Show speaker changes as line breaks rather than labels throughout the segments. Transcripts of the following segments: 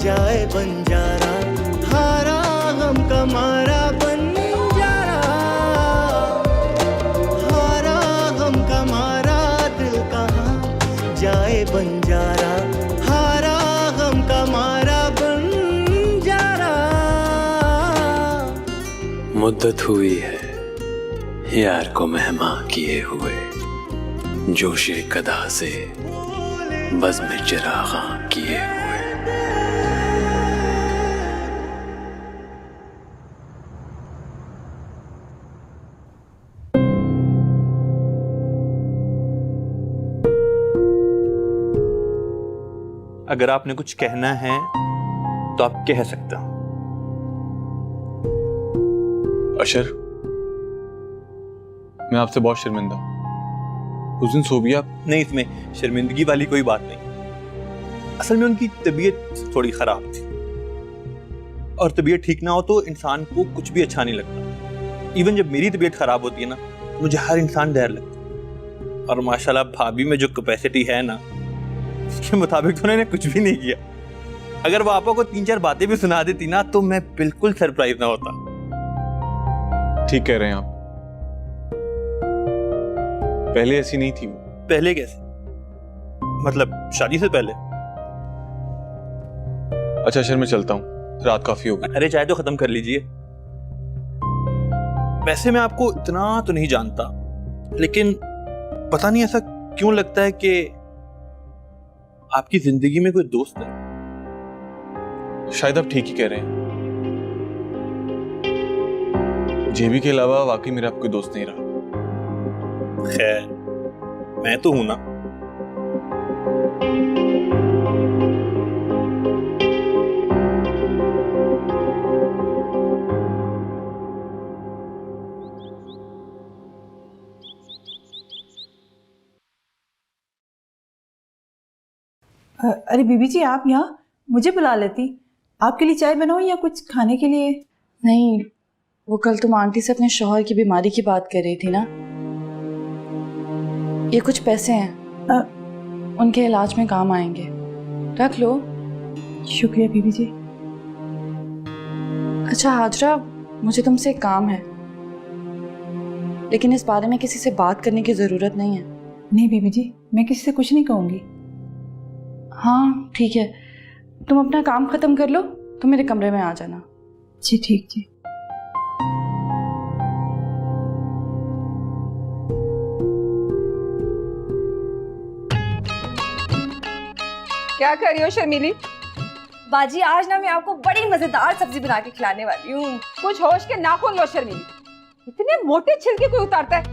जाए बंजारा, हारा गम का मारा बंजारा, हारा गम का मारा दिल कहाँ जाए बंजारा, हारा गम का मारा बंजारा।
मुद्दत हुई है यार को मेहमा किए हुए, जोशे कदा से बज़्म चिराग़ा किए हुए।
अगर आपने कुछ कहना है तो आप कह सकते हो।
अशर, मैं आपसे बहुत शर्मिंदा हूँ। उस दिन सोबिया
नहीं, इसमें शर्मिंदगी वाली कोई बात नहीं। असल में उनकी तबीयत थोड़ी खराब थी, और तबीयत ठीक ना हो तो इंसान को कुछ भी अच्छा नहीं लगता। इवन जब मेरी तबीयत खराब होती है ना, मुझे हर इंसान डर लगता है। और माशाल्लाह भाभी में जो कैपेसिटी है ना, उसके मुताबिक तो उन्होंने कुछ भी नहीं किया। अगर वो आपको 3-4 बातें भी सुना देती ना, तो मैं बिल्कुल सरप्राइज ना होता।
ठीक कह रहे हैं आप, पहले ऐसी नहीं थी वो।
पहले कैसे? मतलब शादी से पहले?
अच्छा अशर, मैं चलता हूँ, रात काफी हो गई।
अरे चाय तो खत्म कर लीजिए। वैसे मैं आपको इतना तो नहीं जानता, लेकिन पता नहीं ऐसा क्यों लगता है कि आपकी जिंदगी में कोई दोस्त है।
शायद आप ठीक ही कह रहे हैं। जेबी के अलावा वाकई मेरा कोई दोस्त नहीं रहा।
खैर, मैं तो हूं ना।
अरे बीबी जी, आप यहाँ मुझे बुला लेती, आपके लिए चाय बनाऊं या कुछ खाने के लिए?
नहीं, वो कल तुम आंटी से अपने शौहर की बीमारी की बात कर रही थी ना। ये कुछ पैसे हैं, उनके इलाज में काम आएंगे, रख लो।
शुक्रिया बीबी जी।
अच्छा हाजरा, मुझे तुमसे एक काम है, लेकिन इस बारे में किसी से बात करने की ज़रूरत नहीं है।
नहीं बीबी जी, मैं किसी से कुछ नहीं कहूँगी।
हाँ ठीक है, तुम अपना काम ख़त्म कर लो, तुम मेरे कमरे में आ जाना।
जी ठीक जी।
क्या कर रही हो शर्मिली?
बाजी, आज ना मैं आपको बड़ी मजेदार सब्जी बना के खिलाने वाली हूँ।
कुछ होश के नाखून लो शर्मिली, इतने मोटे छिलके कोई उतारता है?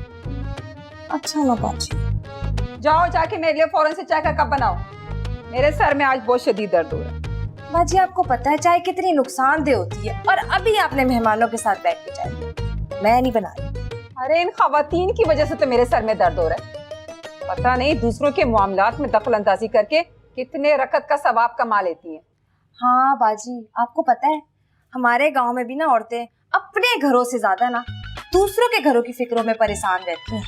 अच्छा ना बाजी।
जाओ जाके मेरे लिए फौरन से चाय का कप बनाओ, मेरे सर में आज बहुत शदीद दर्द हो रहा है।
बाजी, आपको पता है चाय कितनी नुकसानदेह होती है, और अभी आपने मेहमानों के साथ बैठ के चाय पी। मैं नहीं बना रही।
अरे इन खवातीन की वजह से तो मेरे सर में दर्द हो रहा है। पता नहीं दूसरों के मामलात में दखल अंदाजी करके कितने रकत का सवाब कमा लेती हैं।
हाँ बाजी, आपको पता है हमारे गांव में भी ना औरतें अपने घरों से ज्यादा ना दूसरों के घरों की फिक्रों में परेशान रहती हैं।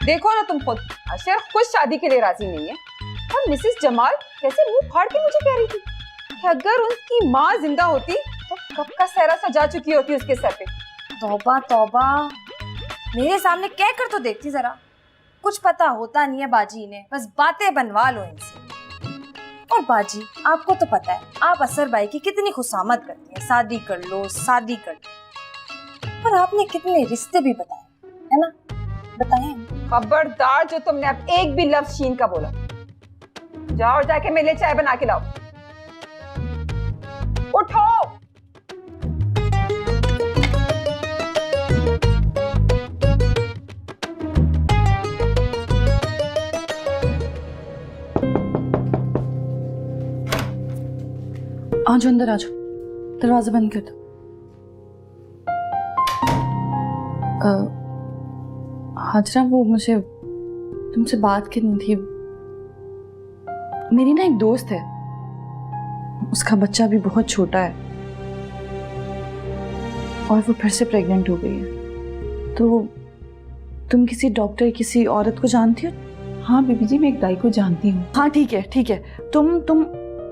देखो ना तुम खुद, अशर खुद शादी के लिए राजी नहीं है, और मिसेस जमाल कैसे मुंह फाड़ के मुझे कह रही थी कि अगर उनकी माँ जिंदा होती तो कब का सहरा सजा चुकी होती उसके सर पे।
तौबा तौबा, मेरे सामने कह कर तो देखती जरा। कुछ पता होता नहीं है बाजी इन्हें, बस बातें बनवा लो इनसे। और बाजी, आपको तो पता है आप असर भाई की कितनी खुशामद करती हैं, शादी कर लो शादी कर लो, पर आपने कितने रिश्ते भी बताए है ना, बताए।
खबरदार जो तुमने अब एक भी लफ्ज शीन का बोला। जाओ जाके मेरे लिए चाय बना के लाओ। उठो।
आ जाओ अंदर, आ जाओ, दरवाजा बंद कर दो। हाजरा, वो मुझे तुमसे बात करनी थी। मेरी ना एक दोस्त है, उसका बच्चा भी बहुत छोटा है और वो फिर से प्रेग्नेंट हो गई है। तो तुम किसी डॉक्टर, किसी औरत को जानती हो?
हाँ बीबी जी, मैं एक दाई को जानती हूँ।
हाँ ठीक है ठीक है, तुम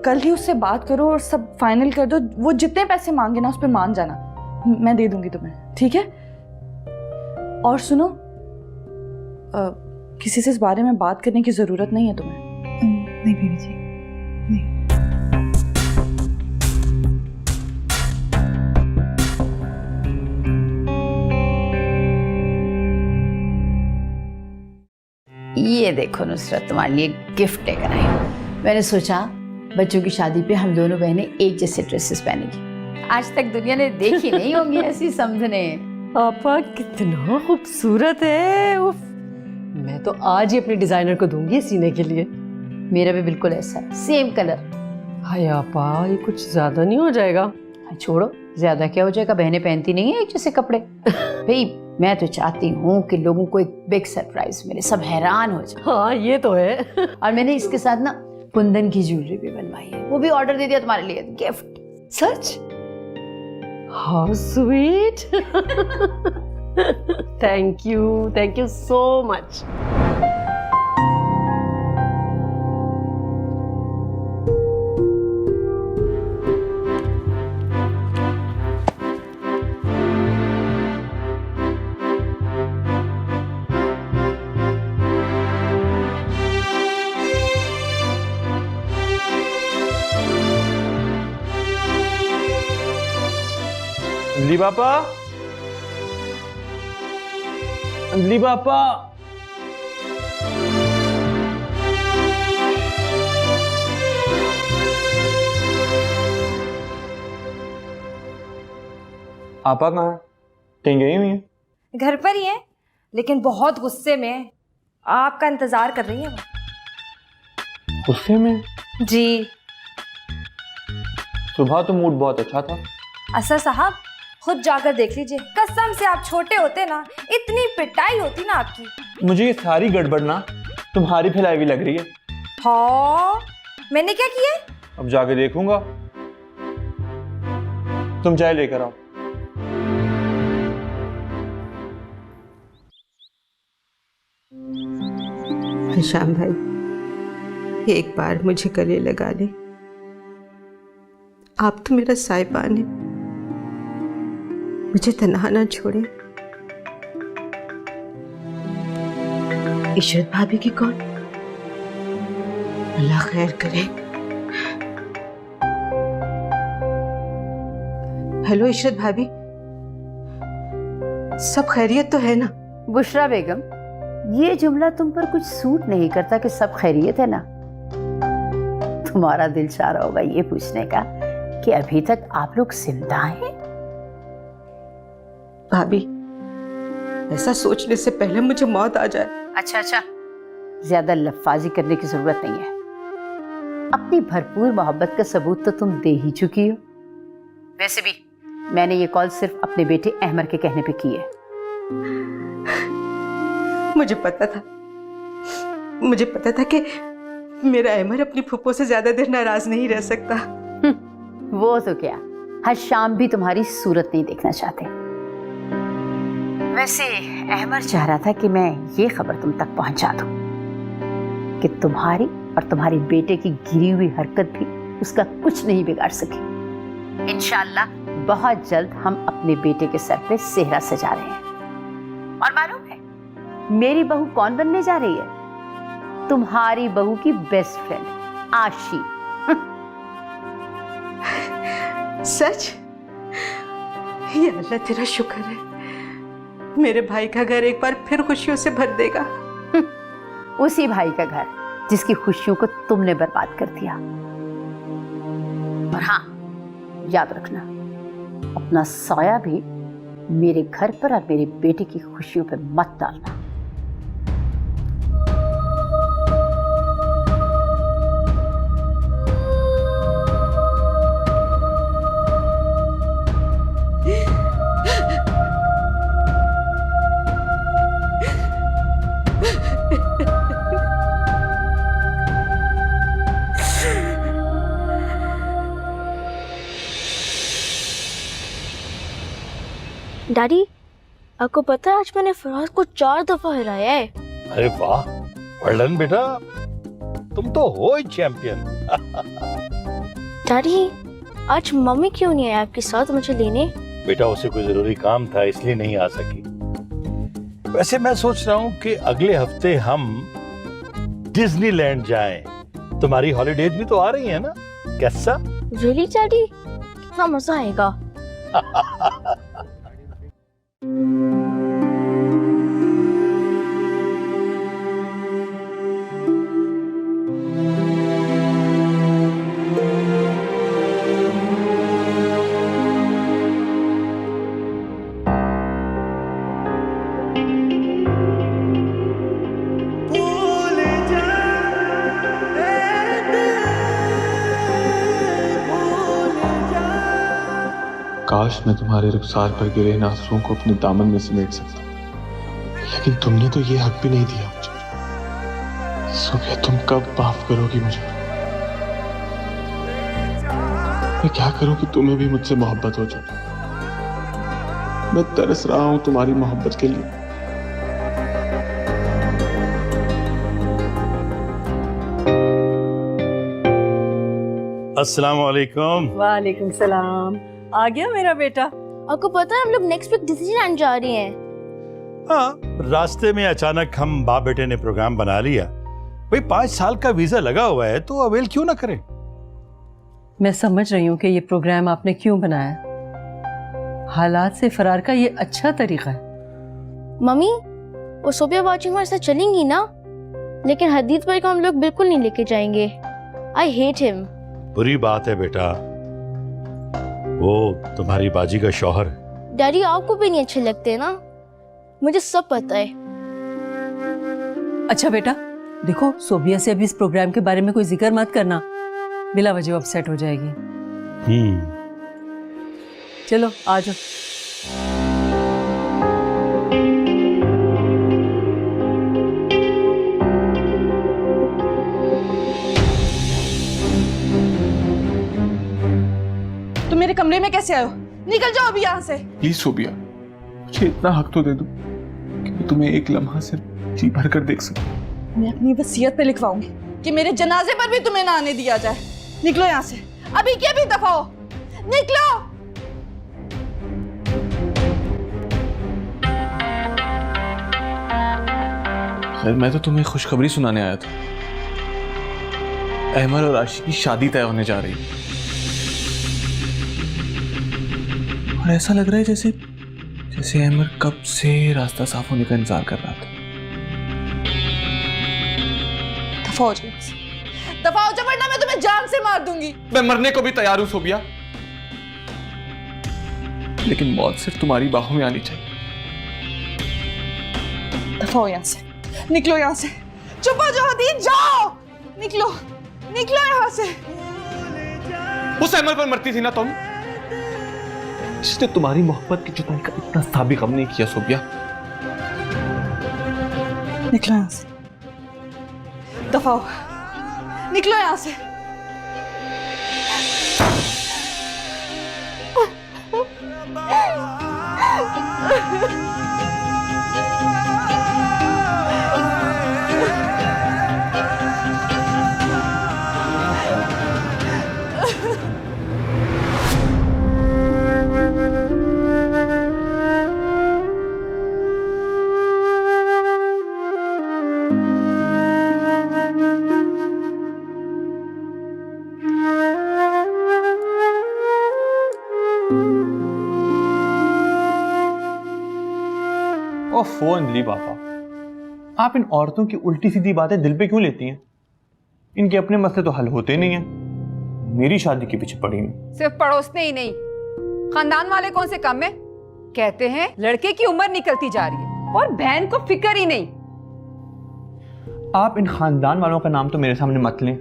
कल ही उससे बात करो और सब फाइनल कर दो। वो जितने पैसे मांगे ना उस पे मान जाना, मैं दे दूंगी तुम्हें, ठीक है? और सुनो, किसी से इस बारे में बात करने की जरूरत नहीं है तुम्हें।
नहीं बीवी जी, नहीं।
ये देखो नुसरत, तुम्हारे लिए गिफ्ट लेकर आई। मैंने सोचा बच्चों की शादी पे हम दोनों बहनें एक जैसे ड्रेसेस पहनेंगी। आज तक दुनिया ने देखी नहीं होंगी ऐसी समझने।
पापा कितना खूबसूरत है, उफ। मैं तो आज ही अपने डिजाइनर को दूंगी सीने के लिए।
मेरा भी बिल्कुल ऐसा है, सेम कलर।
हाय आपा, ये कुछ ज्यादा नहीं हो जाएगा?
छोड़ो, ज्यादा क्या हो जाएगा, बहनें पहनती नहीं है एक जैसे कपड़े। भाई मैं तो चाहती हूँ कि लोगों को एक बिग सरप्राइज मिले, सब हैरान हो जाए।
हाँ ये तो है।
और मैंने इसके साथ ना कुंदन की ज्वेलरी भी बनवाई है, वो भी ऑर्डर दे दिया तुम्हारे लिए, gift.
Such? How sweet. Thank you so much.
Anjali पापा, अंजलि पापा। आपा कहाँ है? कहीं गई हुई है?
घर पर ही है, लेकिन बहुत गुस्से में है। आपका इंतजार कर रही है वो।
गुस्से में?
जी।
सुबह तो मूड बहुत अच्छा था।
असर साहब खुद जाकर देख लीजिए, कसम से आप छोटे होते ना इतनी पिटाई होती ना आपकी।
मुझे ये सारी गड़बड़ ना तुम्हारी फैलाई हुई लग रही है।
हाँ, मैंने क्या किया?
अब जाके देखूंगा। तुम चाय लेकर आओ।
श्याम भाई, एक बार मुझे गले लगा ले। आप तो मेरा साहिबान है, मुझे तन्हा ना छोड़े। इशरत भाभी की कौन? अल्लाह खैर करे। हेलो इशरत भाभी, सब खैरियत तो है ना?
बुशरा बेगम, ये जुमला तुम पर कुछ सूट नहीं करता कि सब खैरियत है ना। तुम्हारा दिल चाह रहा होगा ये पूछने का कि अभी तक आप लोग जिंदा हैं?
भाभी, ऐसा सोचने से पहले मुझे मौत आ जाए।
अच्छा, ज्यादा लफ्फाजी करने की जरूरत नहीं है। अपनी भरपूर मोहब्बत का सबूत तो तुम दे ही चुकी हो। वैसे भी मैंने ये कॉल सिर्फ अपने बेटे अहमर के कहने पे की है।
मुझे पता था कि मेरा अहमर अपनी फूफो से ज्यादा देर नाराज नहीं रह सकता।
वो तो क्या, हर शाम भी तुम्हारी सूरत नहीं देखना चाहते। वैसे अहमर चाह रहा था कि मैं ये खबर तुम तक पहुंचा दूं कि तुम्हारी और तुम्हारे बेटे की गिरी हुई हरकत भी उसका कुछ नहीं बिगाड़ सकी। इंशाअल्लाह बहुत जल्द हम अपने बेटे के सर पे सेहरा सजा रहे हैं। और मालूम है मेरी बहू कौन बनने जा रही है? तुम्हारी बहू की बेस्ट फ्रेंड आशी।
सच? ये अल्लाह तेरा शुक्र है, मेरे भाई का घर एक बार फिर खुशियों से भर देगा।
उसी भाई का घर जिसकी खुशियों को तुमने बर्बाद कर दिया। और हाँ, याद रखना, अपना साया भी मेरे घर पर और मेरे बेटे की खुशियों पर मत डालना।
डैडी, आपको पता है आज मैंने फराज को 4 दफा हराया है।
अरे वाह, वेल डन बेटा, तुम तो हो ही चैंपियन।
डैडी आज मम्मी क्यों नहीं आई आपके साथ मुझे लेने?
बेटा उसे कोई जरूरी काम था इसलिए नहीं आ सकी। वैसे मैं सोच रहा हूँ कि अगले हफ्ते हम डिज्नीलैंड जाएं। तुम्हारी हॉलीडेज भी तो आ रही है ना, कैसा?
रियली डैडी, कितना मजा आएगा।
काश मैं तुम्हारे रुखसार पर गिरे इन आंसुओं को अपने दामन में समेट सकता, लेकिन तुमने तो ये हक भी नहीं दिया मुझे। सुबह तुम कब माफ करोगी मुझे? मैं क्या करूं कि तुम्हें भी मुझसे मोहब्बत हो जाए? मैं तरस रहा हूं तुम्हारी मोहब्बत के लिए।
अस्सलाम वालेकुम।
वालेकुम सलाम। आ गया मेरा बेटा।
आपको पता है हम लोग नेक्स्ट वीक डिज्नीलैंड जा रहे हैं।
हाँ, रास्ते में अचानक हम बाप बेटे ने प्रोग्राम बना लिया। भाई 5 साल का वीजा लगा हुआ है तो अवेल क्यों ना करें?
मैं समझ रही हूँ कि ये प्रोग्राम आपने क्यों बनाया। हालात से फरार का ये अच्छा तरीका है।
मम्मी वो सोबिया बाजी हमारे साथ चलेंगी ना, लेकिन हदीद भाई को हम लोग बिल्कुल नहीं लेके जाएंगे। I hate him.
बुरी बात है बेटा, वो तुम्हारी बाजी का शौहर है।
डैडी आपको भी नहीं अच्छे लगते ना, मुझे सब पता है।
अच्छा बेटा देखो, सोबिया से अभी इस प्रोग्राम के बारे में कोई जिक्र मत करना, बिला वजह अपसेट हो जाएगी। चलो आ जाओ।
तुम मेरे कमरे में कैसे आयो? निकल जाओ अभी यहाँ से।
प्लीज सोबिया, मुझे इतना हक तो दे दो कि मैं तुम्हें एक लम्हा सिर्फ जी भर कर देख सकूं।
मैं अपनी वसीयत पे लिखवाऊंगी कि मेरे जनाजे पर भी तुम्हें ना आने दिया जाए। निकलो यहाँ से, अभी क्या भी दफा हो, निकलो।
खैर मैं तो तुम्हें खुशखबरी सुनाने आया था। अहमद और आशी की शादी तय होने जा रही है और ऐसा लग रहा है जैसे अहमद कब से रास्ता साफ होने का इंतजार कर रहा था।
दफा हो जाओ, दफा हो जाओ वरना मैं तुम्हें जान से मार दूंगी।
मैं मरने को भी तैयार हूं सोबिया, लेकिन मौत सिर्फ तुम्हारी बाहों में आनी चाहिए।
दफा हो यहाँ से, निकलो यहाँ से। चुप हो जाओ हदीद, जाओ, निकलो निकलो यहाँ से।
उस अहमद पर मरती थी ना तुम, जिसने तुम्हारी मोहब्बत की जुताई का इतना सा भी गम नहीं किया सोबिया।
निकलो यहाँ से, दफा हो, निकलो यहाँ से।
ओफो अंजलि पापा, आप इन औरतों की उल्टी सीधी बातें दिल पे क्यों लेती हैं? इनके अपने मसले तो हल होते नहीं हैं। मेरी शादी के पीछे पड़ी हैं।
सिर्फ पड़ोसने ही नहीं, खानदान वाले कौन से कम है? कहते हैं लड़के की उम्र निकलती जा रही है और बहन को फिक्र ही नहीं।
आप इन खानदान वालों का नाम तो मेरे सामने मत लें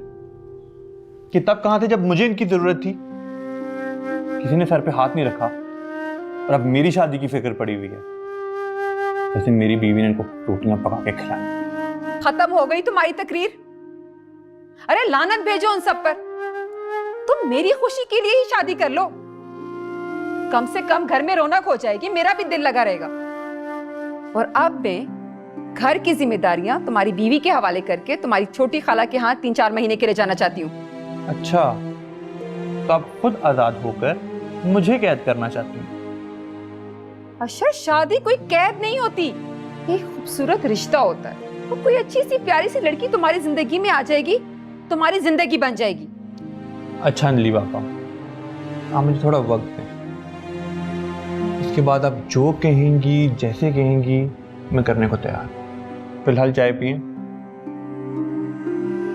कि तब कहां थे जब मुझे इनकी जरूरत थी। किसी ने सर पे हाथ नहीं रखा और अब मेरी शादी की फिक्र पड़ी हुई है, जैसे मेरी बीवी ने इनको रोटियां पका के खिलाई।
खत्म हो गई तुम्हारी तकरीर। अरे लानत भेजो उन सब पर। तुम मेरी खुशी के लिए ही शादी कर लो, कम से कम घर में रौनक हो जाएगी, मेरा भी दिल लगा रहेगा। और अब मैं घर की जिम्मेदारियां तुम्हारी बीवी के हवाले करके तुम्हारी छोटी खाला के यहाँ 3-4 महीने के लिए जाना चाहती हूँ।
अच्छा, तो आप खुद आजाद होकर मुझे कैद करना चाहती हैं।
अशर, शादी कोई कैद नहीं होती, ये खूबसूरत रिश्ता होता है। तो कोई अच्छी सी प्यारी सी लड़की तुम्हारी जिंदगी में आ जाएगी, तुम्हारी जिंदगी बन जाएगी।
अच्छा अंजलि पापा, आप मुझे थोड़ा वक्त दें, इसके बाद आप जो कहेंगी जैसे कहेंगी मैं करने को तैयार हूं। फिलहाल चाय पिए।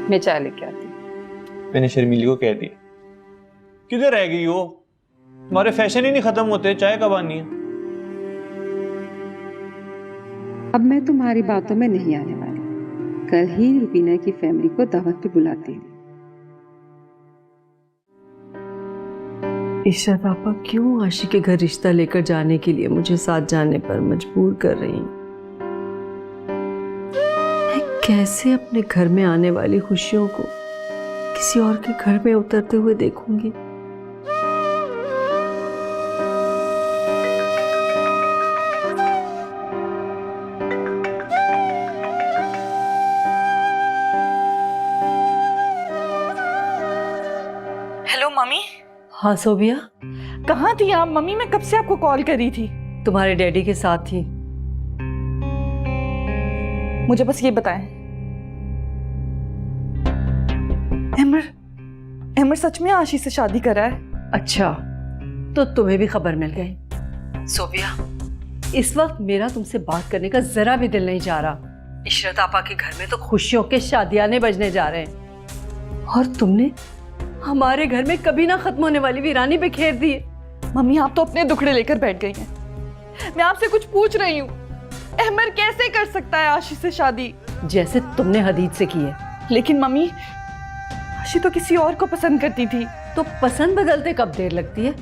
मैं चाय लेके आती हूँ।
मैंने शर्मीली को कह दिया। किधर रह गई हो? तुम्हारे फैशन ही नहीं खत्म होते, चाय कब आनी है?
अब मैं तुम्हारी बातों में नहीं आने वाली। कल ही रुबीना की फैमिली को दावत पे बुलाती हूँ।
ईशा पापा क्यों आशी के घर रिश्ता लेकर जाने के लिए मुझे साथ जाने पर मजबूर कर रही हैं? मैं कैसे अपने घर में आने वाली खुशियों को किसी और के घर में उतरते हुए देखूंगी?
Hello mummy.
हाँ सोबिया,
कहाँ थी आप? मम्मी मैं कब से आपको कॉल कर रही थी।
तुम्हारे डैडी के साथ थी।
मुझे बस ये बताएं, अहमर सच में आशी से शादी कर रहा है?
अच्छा, तो तुम्हें भी खबर मिल गई। सोबिया, इस वक्त मेरा तुमसे बात करने का जरा भी दिल नहीं जा रहा। इशरत आपा के घर में तो खुशियों के शादियाने बजने जा रहे हैं और तुमने हमारे घर में कभी ना खत्म होने वाली वीरानी बिखेर दी है।
मम्मी आप तो अपने दुखड़े लेकर बैठ गई हैं। मैं आपसे कुछ पूछ रही हूँ, अहमर कैसे कर सकता है आशी से शादी?
जैसे तुमने हदीद से की है।
लेकिन मम्मी, आशी तो किसी और को पसंद करती थी।
तो पसंद बदलते कब देर लगती है?